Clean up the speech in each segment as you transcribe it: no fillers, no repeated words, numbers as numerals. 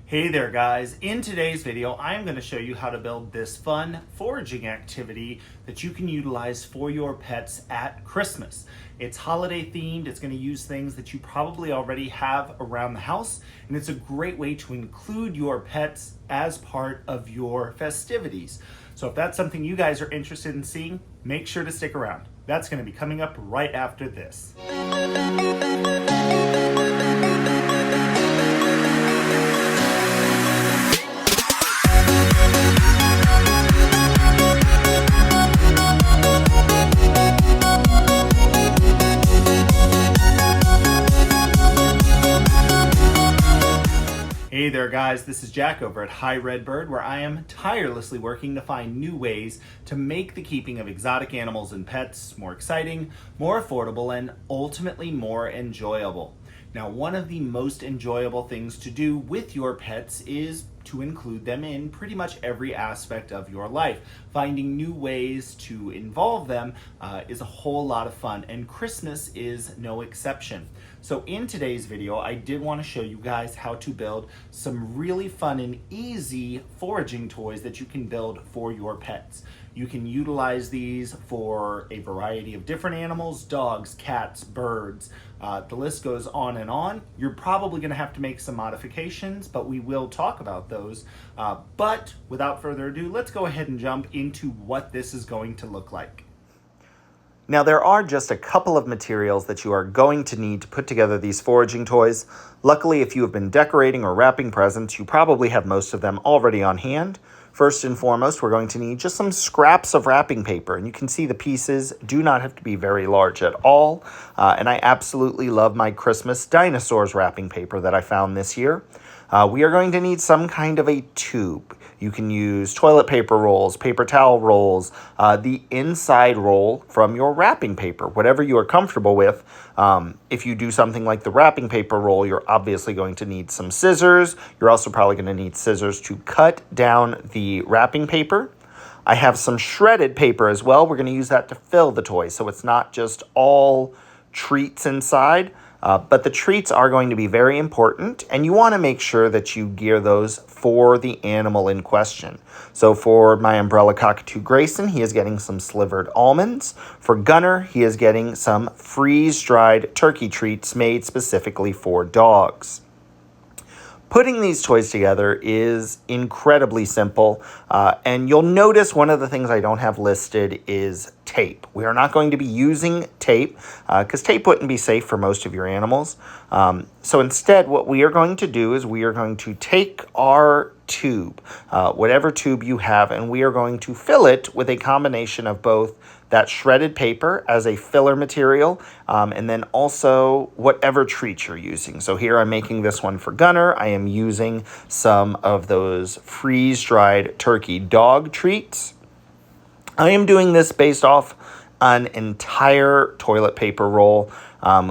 Hey there guys, in today's video I'm going to show you how to build this fun foraging activity that you can utilize for your pets at Christmas. It's holiday themed, it's going to use things that you probably already have around the house, and it's a great way to include your pets as part of your festivities. So if that's something you guys are interested in seeing, make sure to stick around. That's going to be coming up right after this. Hey there guys, this is Jack over at Hi Redbird, where I am tirelessly working to find new ways to make the keeping of exotic animals and pets more exciting, more affordable, and ultimately more enjoyable. Now, one of the most enjoyable things to do with your pets is to include them in pretty much every aspect of your life. Finding new ways to involve them is a whole lot of fun, and Christmas is no exception. So in today's video, I did want to show you guys how to build some really fun and easy foraging toys that you can build for your pets. You can utilize these for a variety of different animals: dogs, cats, birds, the list goes on and on. You're probably going to have to make some modifications, but we will talk about those. But without further ado, let's go ahead and jump into what this is going to look like. Now, there are just a couple of materials that you are going to need to put together these foraging toys. Luckily, if you have been decorating or wrapping presents, you probably have most of them already on hand. First and foremost, we're going to need just some scraps of wrapping paper, and you can see the pieces do not have to be very large at all. And I absolutely love my Christmas dinosaurs wrapping paper that I found this year. We are going to need some kind of a tube. You can use toilet paper rolls, paper towel rolls, the inside roll from your wrapping paper, whatever you are comfortable with. If you do something like the wrapping paper roll, you're obviously going to need some scissors. You're also probably going to need scissors to cut down the wrapping paper. I have some shredded paper as well. We're going to use that to fill the toy, so it's not just all treats inside. But the treats are going to be very important, and you want to make sure that you gear those for the animal in question. So for my umbrella cockatoo Grayson, he is getting some slivered almonds. For Gunner, he is getting some freeze-dried turkey treats made specifically for dogs. Putting these toys together is incredibly simple, and you'll notice one of the things I don't have listed is tape. We are not going to be using tape because tape wouldn't be safe for most of your animals. So instead, what we are going to do is we are going to take our tube, whatever tube you have, and we are going to fill it with a combination of both that shredded paper as a filler material, and then also whatever treat you're using. So here I'm making this one for Gunner. I am using some of those freeze-dried turkey dog treats. I am doing this based off an entire toilet paper roll,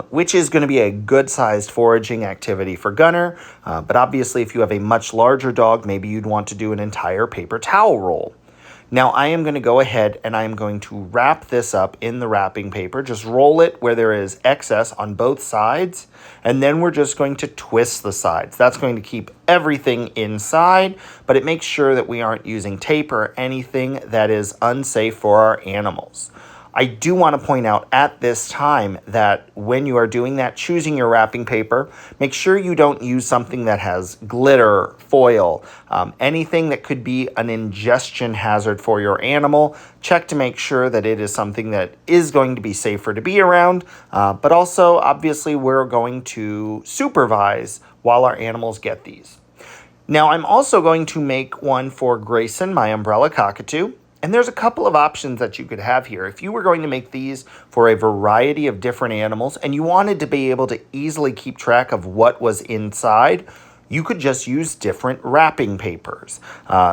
which is going to be a good-sized foraging activity for Gunner. But obviously, if you have a much larger dog, maybe you'd want to do an entire paper towel roll. Now, I am going to go ahead and I am going to wrap this up in the wrapping paper. Just roll it where there is excess on both sides, and then we're just going to twist the sides. That's going to keep everything inside, but it makes sure that we aren't using tape or anything that is unsafe for our animals. I do want to point out at this time that when you are doing that, choosing your wrapping paper, make sure you don't use something that has glitter, foil, anything that could be an ingestion hazard for your animal. Check to make sure that it is something that is going to be safer to be around, but also obviously we're going to supervise while our animals get these. Now, I'm also going to make one for Grayson, my umbrella cockatoo. And there's a couple of options that you could have here. If you were going to make these for a variety of different animals and you wanted to be able to easily keep track of what was inside, you could just use different wrapping papers.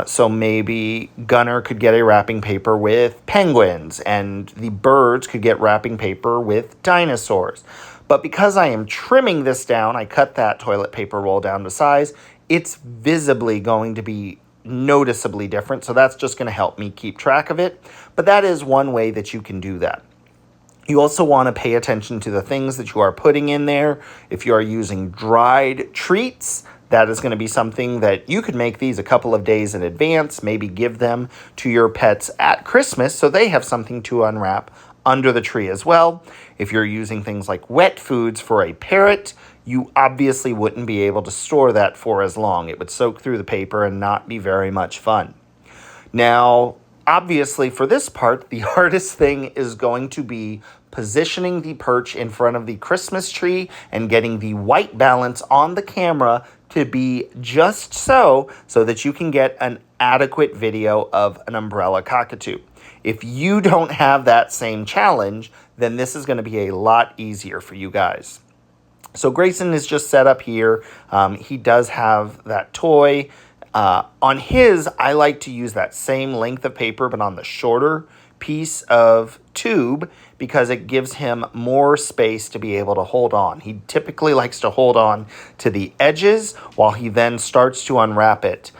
So maybe Gunner could get a wrapping paper with penguins, and the birds could get wrapping paper with dinosaurs. But because I am trimming this down, I cut that toilet paper roll down to size, it's visibly going to be noticeably different, so that's just going to help me keep track of it. But that is one way that you can do that. You also want to pay attention to the things that you are putting in there. If you are using dried treats, that is going to be something that you could make these a couple of days in advance, maybe give them to your pets at Christmas so they have something to unwrap under the tree as well. If you're using things like wet foods for a parrot, you obviously wouldn't be able to store that for as long. It would soak through the paper and not be very much fun. Now, obviously for this part, the hardest thing is going to be positioning the perch in front of the Christmas tree and getting the white balance on the camera to be just so that you can get an adequate video of an umbrella cockatoo. If you don't have that same challenge, then this is going to be a lot easier for you guys. So Grayson is just set up here. He does have that toy. On his, I like to use that same length of paper, but on the shorter piece of tube because it gives him more space to be able to hold on. He typically likes to hold on to the edges while he then starts to unwrap it.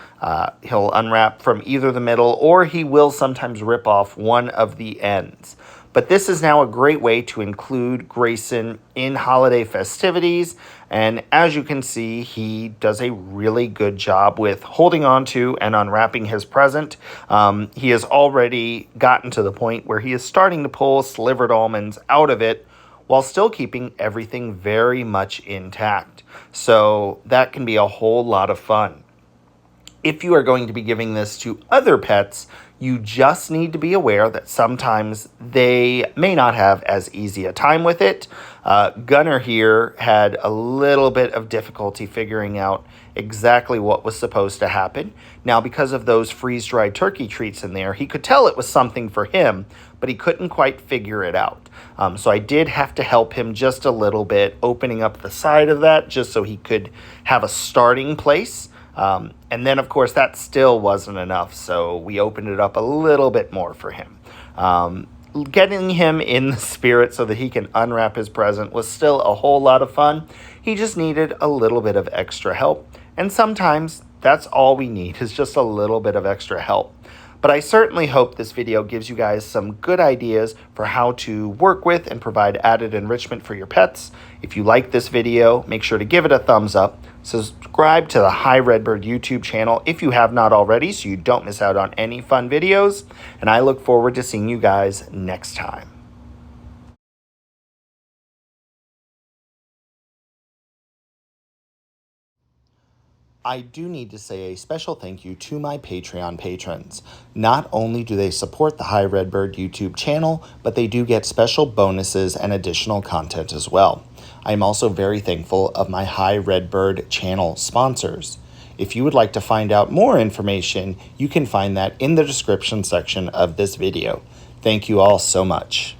He'll unwrap from either the middle or he will sometimes rip off one of the ends. But this is now a great way to include Grayson in holiday festivities. And as you can see, he does a really good job with holding on to and unwrapping his present. He has already gotten to the point where he is starting to pull slivered almonds out of it while still keeping everything very much intact. So that can be a whole lot of fun. If you are going to be giving this to other pets, you just need to be aware that sometimes they may not have as easy a time with it. Gunner here had a little bit of difficulty figuring out exactly what was supposed to happen. Now, because of those freeze-dried turkey treats in there, he could tell it was something for him, but he couldn't quite figure it out. So I did have to help him just a little bit, opening up the side of that just so he could have a starting place. And then, of course, that still wasn't enough, so we opened it up a little bit more for him. Getting him in the spirit so that he can unwrap his present was still a whole lot of fun. He just needed a little bit of extra help, and sometimes that's all we need is just a little bit of extra help. But I certainly hope this video gives you guys some good ideas for how to work with and provide added enrichment for your pets. If you like this video, make sure to give it a thumbs up. Subscribe to the Hi Redbird YouTube channel if you have not already so you don't miss out on any fun videos. And I look forward to seeing you guys next time. I do need to say a special thank you to my Patreon patrons. Not only do they support the Hi Redbird YouTube channel, but they do get special bonuses and additional content as well. I am also very thankful of my Hi Redbird channel sponsors. If you would like to find out more information, you can find that in the description section of this video. Thank you all so much.